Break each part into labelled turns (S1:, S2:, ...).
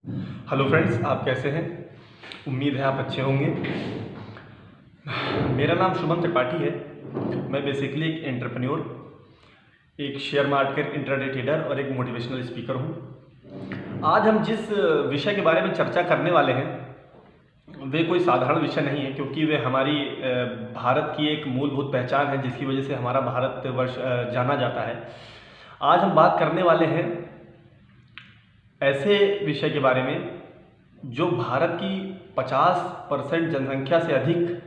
S1: Hello friends, आप कैसे हैं? उम्मीद है आप अच्छे होंगे। मेरा नाम शुभम त्रिपाठी है। मैं बेसिकली एक एंटरप्रेन्योर, एक शेयर मार्केट इंट्राडे ट्रेडर और एक मोटिवेशनल स्पीकर हूं। आज हम जिस विषय के बारे में चर्चा करने वाले हैं वे कोई साधारण विषय नहीं है, क्योंकि वे हमारी भारत की एक मूलभूत पहचान है जिसकी वजह से हमारा भारतवर्ष जाना जाता है। आज हम बात करने वाले हैं ऐसे विषय के बारे में जो भारत की 50% जनसंख्या से अधिक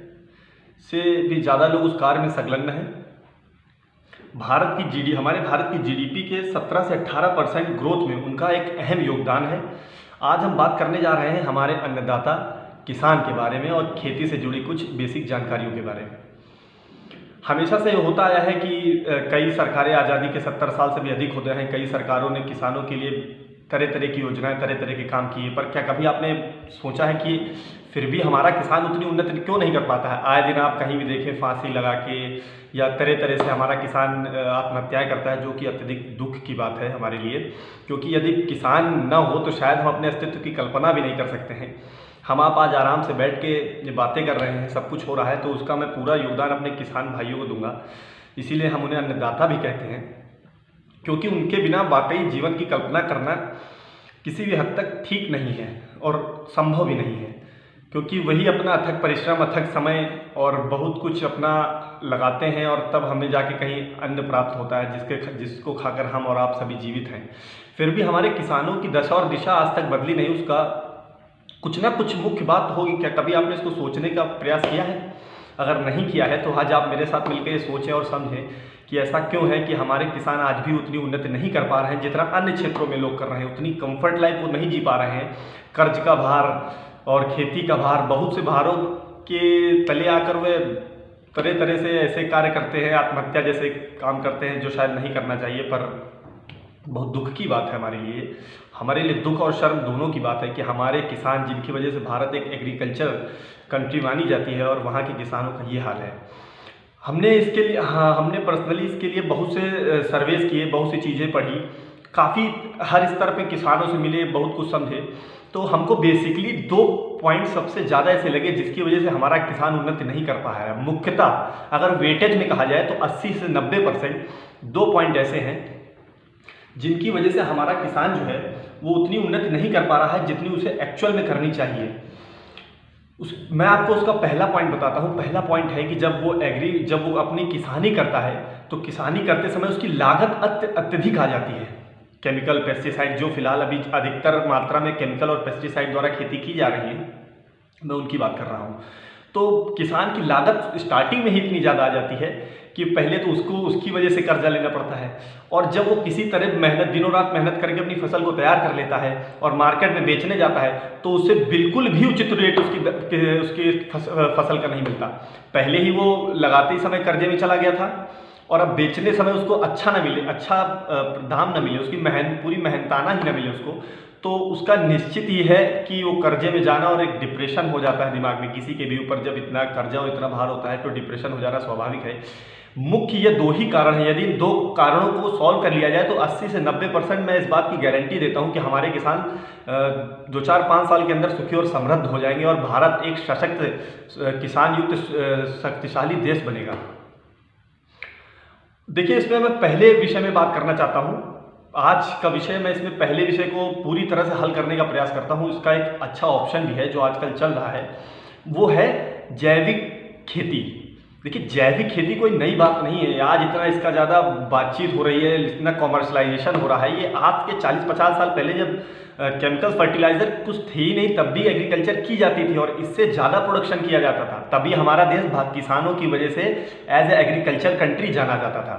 S1: से भी ज़्यादा लोग उस कार्य में संलग्न हैं। हमारे भारत की जीडीपी के 17 से 18% ग्रोथ में उनका एक अहम योगदान है। आज हम बात करने जा रहे हैं हमारे अन्नदाता किसान के बारे में और खेती से जुड़ी कुछ बेसिक जानकारियों के बारे में। हमेशा से ये होता आया है कि कई सरकारें आज़ादी के 70 साल से भी अधिक होते हैं, कई सरकारों ने किसानों के लिए तरह तरह की योजनाएं, तरह तरह के काम किए, पर क्या कभी आपने सोचा है कि फिर भी हमारा किसान उतनी उन्नति क्यों नहीं कर पाता है? आए दिन आप कहीं भी देखें फांसी लगा के या तरह तरह से हमारा किसान आत्महत्याएं करता है, जो कि अत्यधिक दुख की बात है हमारे लिए, क्योंकि यदि किसान न हो तो शायद हम अपने अस्तित्व की कल्पना भी नहीं कर सकते हैं। हम आप आज आराम से बैठ के ये बातें कर रहे हैं, सब कुछ हो रहा है, तो उसका मैं पूरा योगदान अपने किसान भाइयों को दूंगा। इसीलिए हम उन्हें अन्नदाता भी कहते हैं, क्योंकि उनके बिना वाकई जीवन की कल्पना करना किसी भी हद तक ठीक नहीं है और संभव भी नहीं है, क्योंकि वही अपना अथक परिश्रम, अथक समय और बहुत कुछ अपना लगाते हैं और तब हमें जाके कहीं अन्न प्राप्त होता है जिसको खाकर हम और आप सभी जीवित हैं। फिर भी हमारे किसानों की दशा और दिशा आज तक बदली नहीं। उसका कुछ ना कुछ मुख्य बात होगी। क्या कभी आपने इसको सोचने का प्रयास किया है? अगर नहीं किया है तो आज आप मेरे साथ मिलकर ये सोचें और समझें कि ऐसा क्यों है कि हमारे किसान आज भी उतनी उन्नति नहीं कर पा रहे हैं जितना अन्य क्षेत्रों में लोग कर रहे हैं। उतनी कंफर्ट लाइफ वो नहीं जी पा रहे हैं। कर्ज का भार और खेती का भार, बहुत से भारों के तले आकर वे तरह तरह से ऐसे कार्य करते हैं, आत्महत्या जैसे काम करते हैं जो शायद नहीं करना चाहिए। पर बहुत दुख की बात है हमारे लिए दुख और शर्म दोनों की बात है कि हमारे किसान, जिनकी वजह से भारत एक एग्रीकल्चर कंट्री मानी जाती है, और वहाँ के किसानों का ये हाल है। हमने पर्सनली इसके लिए बहुत से सर्वेस किए, बहुत सी चीज़ें पढ़ी, काफ़ी हर स्तर पे किसानों से मिले, बहुत कुछ समझे। तो हमको बेसिकली 2 पॉइंट सबसे ज़्यादा ऐसे लगे जिसकी वजह से हमारा किसान उन्नति नहीं कर पाया है। मुख्यतः अगर वेटेज में कहा जाए तो 80 से 90% 2 पॉइंट ऐसे हैं जिनकी वजह से हमारा किसान जो है वो उतनी उन्नति नहीं कर पा रहा है जितनी उसे एक्चुअल में करनी चाहिए। मैं आपको उसका पहला पॉइंट बताता हूँ। पहला पॉइंट है कि जब वो अपनी किसानी करता है तो किसानी करते समय उसकी लागत अत्यधिक आ जाती है। केमिकल, पेस्टिसाइड, जो फिलहाल अभी अधिकतर मात्रा में केमिकल और पेस्टिसाइड द्वारा खेती की जा रही है, मैं उनकी बात कर रहा हूँ। तो किसान की लागत स्टार्टिंग में ही इतनी ज़्यादा आ जाती है कि पहले तो उसको उसकी वजह से कर्जा लेना पड़ता है, और जब वो किसी तरह दिनों रात मेहनत करके अपनी फसल को तैयार कर लेता है और मार्केट में बेचने जाता है तो उसे बिल्कुल भी उचित रेट उसकी फसल का नहीं मिलता। पहले ही वो लगाते ही समय कर्जे में चला गया था और अब बेचने समय उसको अच्छा ना मिले, अच्छा दाम ना मिले, उसकी पूरी मेहनताना ही ना मिले उसको, तो उसका निश्चित ही है कि वो कर्जे में जाना, और एक डिप्रेशन हो जाता है दिमाग में किसी के भी ऊपर। जब इतना कर्जा और इतना भार होता है तो डिप्रेशन हो जाना स्वाभाविक है। मुख्य ये 2 ही कारण हैं। यदि इन 2 कारणों को सॉल्व कर लिया जाए तो 80 से 90% मैं इस बात की गारंटी देता हूं कि हमारे किसान 2-4-5 साल के अंदर सुखी और समृद्ध हो जाएंगे और भारत एक सशक्त, किसान युक्त, शक्तिशाली देश बनेगा। देखिए, इसमें मैं पहले विषय में बात करना चाहता हूं। आज का विषय, मैं इसमें पहले विषय को पूरी तरह से हल करने का प्रयास करता हूं। इसका एक अच्छा ऑप्शन भी है जो आजकल चल रहा है, वो है जैविक खेती। देखिए, जैविक खेती कोई नई बात नहीं है। आज इतना इसका ज़्यादा बातचीत हो रही है, इतना कॉमर्शलाइजेशन हो रहा है। ये आज के 40-50 साल पहले जब केमिकल फर्टिलाइजर कुछ थे ही नहीं, तब भी एग्रीकल्चर की जाती थी और इससे ज़्यादा प्रोडक्शन किया जाता था। तभी हमारा देश किसानों की वजह से एज ए एग्रीकल्चर कंट्री जाना जाता था।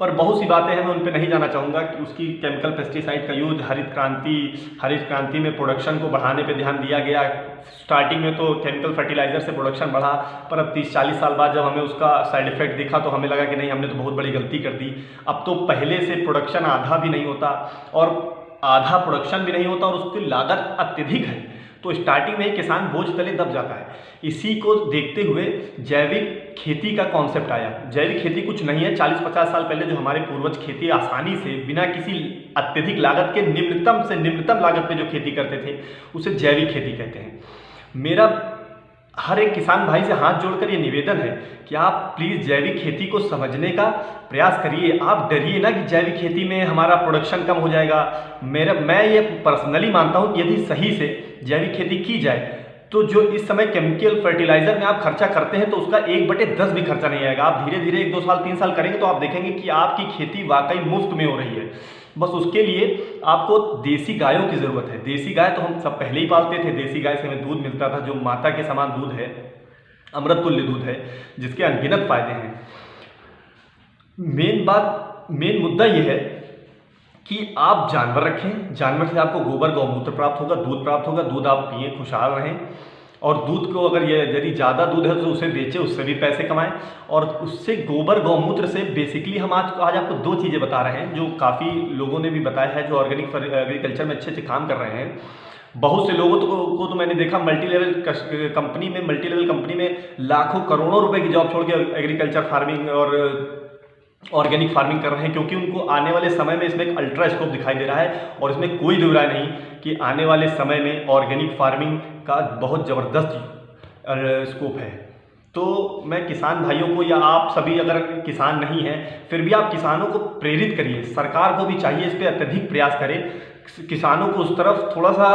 S1: पर बहुत सी बातें हैं, मैं उन पर नहीं जाना चाहूँगा कि उसकी केमिकल पेस्टिसाइड का यूज, हरित क्रांति में प्रोडक्शन को बढ़ाने पे ध्यान दिया गया। स्टार्टिंग में तो केमिकल फर्टिलाइजर से प्रोडक्शन बढ़ा, पर अब 30-40 साल बाद जब हमें उसका साइड इफेक्ट दिखा तो हमें लगा कि नहीं, हमने तो बहुत बड़ी गलती कर दी। अब तो पहले से प्रोडक्शन आधा भी नहीं होता, और आधा प्रोडक्शन भी नहीं होता, और उसकी लागत अत्यधिक है। तो स्टार्टिंग में ही किसान बोझ तले दब जाता है। इसी को देखते हुए जैविक खेती का कॉन्सेप्ट आया। जैविक खेती कुछ नहीं है, 40-50 साल पहले जो हमारे पूर्वज खेती आसानी से बिना किसी अत्यधिक लागत के निम्नतम से निम्नतम लागत पे जो खेती करते थे उसे जैविक खेती कहते हैं। मेरा हर एक किसान भाई से हाथ जोड़कर ये निवेदन है कि आप प्लीज़ जैविक खेती को समझने का प्रयास करिए। आप डरिए ना कि जैविक खेती में हमारा प्रोडक्शन कम हो जाएगा। मैं ये पर्सनली मानता हूँ कि यदि सही से जैविक खेती की जाए तो जो इस समय केमिकल फर्टिलाइजर में आप खर्चा करते हैं तो उसका 1/10 भी खर्चा नहीं आएगा। आप धीरे धीरे 1-2 साल 3 साल करेंगे तो आप देखेंगे कि आपकी खेती वाकई मुफ्त में हो रही है। बस उसके लिए आपको देसी गायों की ज़रूरत है। देसी गाय तो हम सब पहले ही पालते थे। देसी गाय से हमें दूध मिलता था जो माता के समान दूध है, अमृत तुल्य दूध है, जिसके अनगिनत फायदे हैं। मेन मुद्दा यह है कि आप जानवर रखें। जानवर से आपको गोबर गौमूत्र प्राप्त होगा, दूध प्राप्त होगा। दूध आप पिए, खुशहाल रहें। और दूध को अगर यदि ज़्यादा दूध है तो उसे बेचें, उससे भी पैसे कमाएं। और उससे गोबर गौमूत्र से बेसिकली हम आज आपको 2 चीज़ें बता रहे हैं जो काफ़ी लोगों ने भी बताया है जो ऑर्गेनिक एग्रीकल्चर में अच्छे काम कर रहे हैं। बहुत से लोगों को तो मैंने देखा मल्टी लेवल कंपनी में लाखों करोड़ों रुपए की जॉब छोड़ के एग्रीकल्चर फार्मिंग और ऑर्गेनिक फार्मिंग कर रहे हैं, क्योंकि उनको आने वाले समय में इसमें एक अल्ट्रा स्कोप दिखाई दे रहा है। और इसमें कोई दो राय नहीं कि आने वाले समय में ऑर्गेनिक फार्मिंग का बहुत ज़बरदस्त स्कोप है। तो मैं किसान भाइयों को, या आप सभी अगर किसान नहीं हैं फिर भी आप किसानों को प्रेरित करिए। सरकार को भी चाहिए इस पर अत्यधिक प्रयास करे, किसानों को उस तरफ थोड़ा सा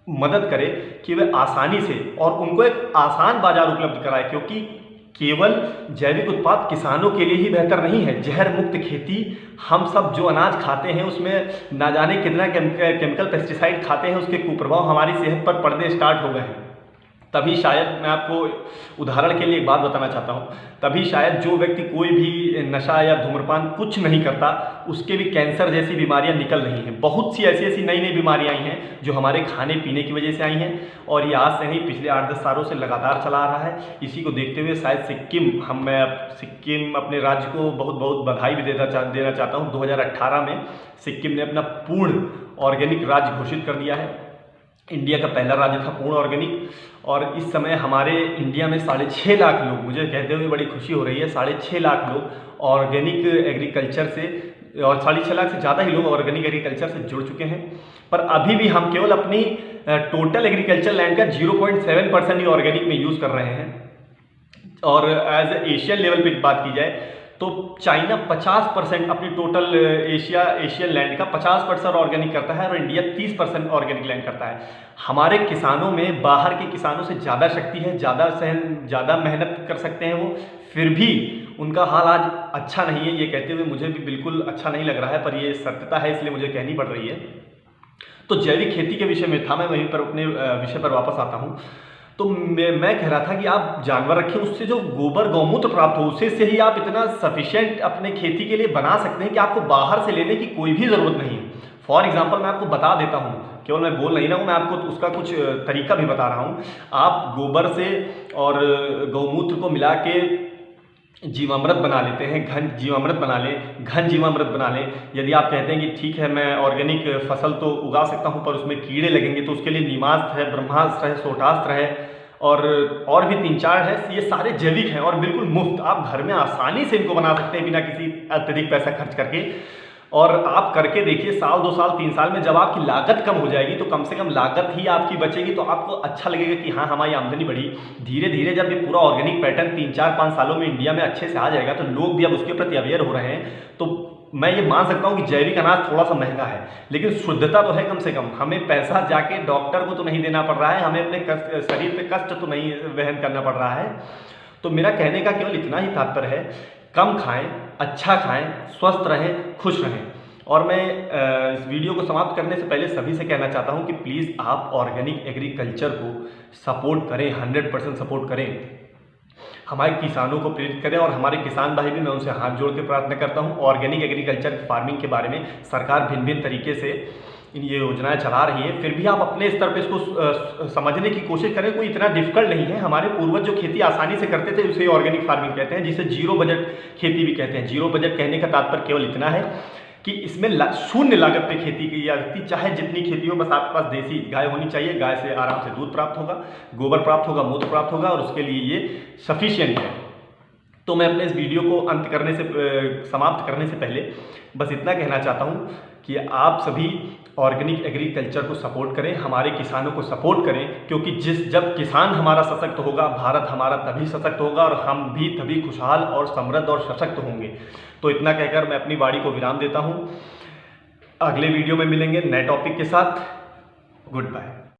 S1: मदद करे कि वे आसानी से और उनको एक आसान बाजार उपलब्ध कराए। क्योंकि केवल जैविक उत्पाद किसानों के लिए ही बेहतर नहीं है। जहर मुक्त खेती, हम सब जो अनाज खाते हैं उसमें ना जाने कितना केमिकल पेस्टिसाइड खाते हैं, उसके कुप्रभाव हमारी सेहत पर पड़ने स्टार्ट हो गए हैं। तभी शायद मैं आपको उदाहरण के लिए एक बात बताना चाहता हूँ, तभी शायद जो व्यक्ति कोई भी नशा या धूम्रपान कुछ नहीं करता उसके भी कैंसर जैसी बीमारियां निकल रही हैं। बहुत सी ऐसी नई बीमारियां आई हैं जो हमारे खाने पीने की वजह से आई हैं। और ये आज से नहीं, पिछले 8-10 सालों से लगातार चला आ रहा है। इसी को देखते हुए शायद सिक्किम अपने राज्य को बहुत बधाई भी देना चाहता हूँ। 2018 में सिक्किम ने अपना पूर्ण ऑर्गेनिक राज्य घोषित कर दिया है। इंडिया का पहला राज्य था पूर्ण ऑर्गेनिक। और इस समय हमारे इंडिया में 6.5 लाख लोग, मुझे कहते हुए बड़ी खुशी हो रही है, 6.5 लाख लोग ऑर्गेनिक एग्रीकल्चर से, और 6.5 लाख से ज़्यादा ही लोग ऑर्गेनिक एग्रीकल्चर से जुड़ चुके हैं। पर अभी भी हम केवल अपनी टोटल एग्रीकल्चर लैंड का 0.7% ही ऑर्गेनिक में यूज़ कर रहे हैं। और एज एशियन लेवल पे बात की जाए तो चाइना 50% अपनी टोटल एशियन लैंड का 50% ऑर्गेनिक करता है और इंडिया 30% ऑर्गेनिक लैंड करता है। हमारे किसानों में बाहर के किसानों से ज़्यादा शक्ति है, ज़्यादा मेहनत कर सकते हैं वो, फिर भी उनका हाल आज अच्छा नहीं है। ये कहते हुए मुझे भी बिल्कुल अच्छा नहीं लग रहा है, पर ये सत्यता है इसलिए मुझे कहनी पड़ रही है। तो जैविक खेती के विषय में था, मैं वहीं पर अपने विषय पर वापस आता हूँ। तो मैं कह रहा था कि आप जानवर रखें, उससे जो गोबर गौमूत्र प्राप्त हो उसे से ही आप इतना सफिशिएंट अपने खेती के लिए बना सकते हैं कि आपको बाहर से लेने की कोई भी ज़रूरत नहीं है। फॉर एग्जांपल मैं आपको बता देता हूँ, केवल मैं बोल नहीं रहा हूँ, मैं आपको उसका कुछ तरीका भी बता रहा हूँ। आप गोबर से और गौमूत्र को मिला के जीवामृत बना लेते हैं, घन जीवामृत बना लें। यदि आप कहते हैं कि ठीक है मैं ऑर्गेनिक फसल तो उगा सकता हूं पर उसमें कीड़े लगेंगे, तो उसके लिए नीमास्त्र है, ब्रह्मास्त्र है, सोटास्त्र है और भी 3-4 है। ये सारे जैविक हैं और बिल्कुल मुफ्त, आप घर में आसानी से इनको बना सकते हैं बिना किसी अत्यधिक पैसा खर्च करके। और आप करके देखिए, 1 साल 2 साल 3 साल में जब आपकी लागत कम हो जाएगी तो कम से कम लागत ही आपकी बचेगी, तो आपको अच्छा लगेगा कि हाँ हमारी आमदनी बढ़ी। धीरे धीरे जब ये पूरा ऑर्गेनिक पैटर्न 3-4-5 सालों में इंडिया में अच्छे से आ जाएगा तो लोग भी अब उसके प्रति अवेयर हो रहे हैं। तो मैं ये मान सकता हूँ कि जैविक अनाज थोड़ा सा महंगा है लेकिन शुद्धता तो है कम से कम। हमें पैसा जाके डॉक्टर को तो नहीं देना पड़ रहा है, हमें अपने शरीर पर कष्ट तो नहीं वहन करना पड़ रहा है। तो मेरा कहने का केवल इतना ही तात्पर्य है, कम खाएं, अच्छा खाएं, स्वस्थ रहें, खुश रहें। और मैं इस वीडियो को समाप्त करने से पहले सभी से कहना चाहता हूं कि प्लीज़ आप ऑर्गेनिक एग्रीकल्चर को सपोर्ट करें, 100% सपोर्ट करें, हमारे किसानों को प्रेरित करें। और हमारे किसान भाई भी, मैं उनसे हाथ जोड़ के प्रार्थना करता हूं। ऑर्गेनिक एग्रीकल्चर फार्मिंग के बारे में सरकार भिन्न तरीके से ये योजनाएं चला रही है, फिर भी आप अपने स्तर पे इसको समझने की कोशिश करें। कोई इतना डिफिकल्ट नहीं है। हमारे पूर्वज जो खेती आसानी से करते थे उसे ऑर्गेनिक फार्मिंग कहते हैं, जिसे जीरो बजट खेती भी कहते हैं। जीरो बजट कहने का तात्पर्य केवल इतना है कि इसमें शून्य लागत पे खेती की जाती, चाहे जितनी खेती हो, बस आपके पास देसी गाय होनी चाहिए। गाय से आराम से दूध प्राप्त होगा, गोबर प्राप्त होगा, मूत्र प्राप्त होगा और उसके लिए ये सफिशिएंट है। तो मैं अपने इस वीडियो को अंत करने से समाप्त करने से पहले बस इतना कहना चाहता हूँ कि आप सभी ऑर्गेनिक एग्रीकल्चर को सपोर्ट करें, हमारे किसानों को सपोर्ट करें, क्योंकि जब किसान हमारा सशक्त होगा, भारत हमारा तभी सशक्त होगा और हम भी तभी खुशहाल और समृद्ध और सशक्त होंगे। तो इतना कहकर मैं अपनी वाणी को विराम देता हूँ। अगले वीडियो में मिलेंगे नए टॉपिक के साथ। Good bye.